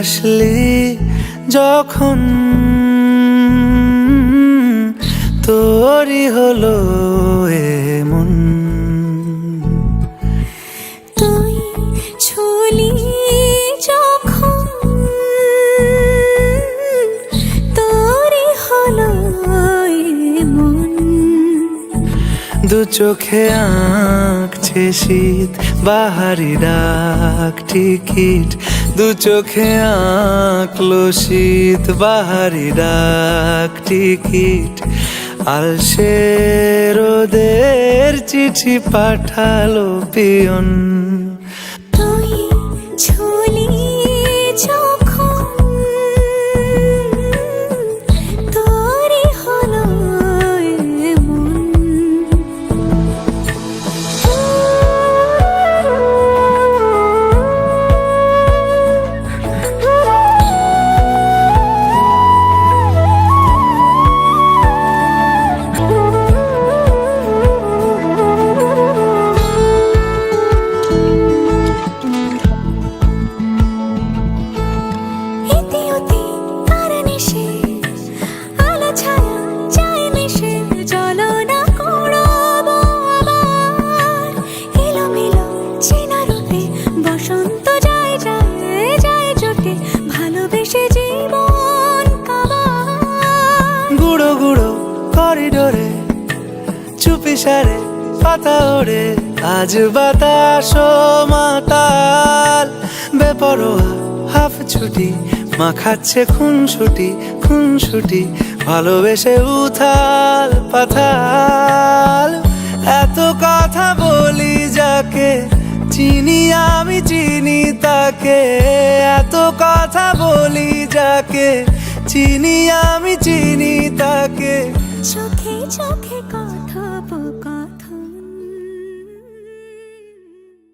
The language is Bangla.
আসলি যখন তোরই হলো এমন। তুই ছুলি যখন তোরই হলো এমন। দু চোখে আঁকছে শীত বাহারি ডাক টিকিট, দু চোখে আঁকলো শীত বাহারি ডাক টিকিট। আলসে রোদের চিঠি পাঠালো পিয়ন। তুই ছুলি যখন তোরই হলো এমন। বসন্ত যায় যায় যায় জোটে ভালোবেসে জীবন কাবার। গুঁড়ো গুঁড়ো করিডোরে চুপি সারে পাতা ওড়ে, আজ বাতাস মাতাল বেপরোয়া হাফ ছুটি মাখাচ্ছে খুনসুটি খুনসুটি, ভালোবেসে উথাল পাথাল। এত কথা বলি যাকে চিনি আমি চিনি তাকে, এত কথা বলি যাকে চিনি আমি চিনি তাকে। চোখে চোখে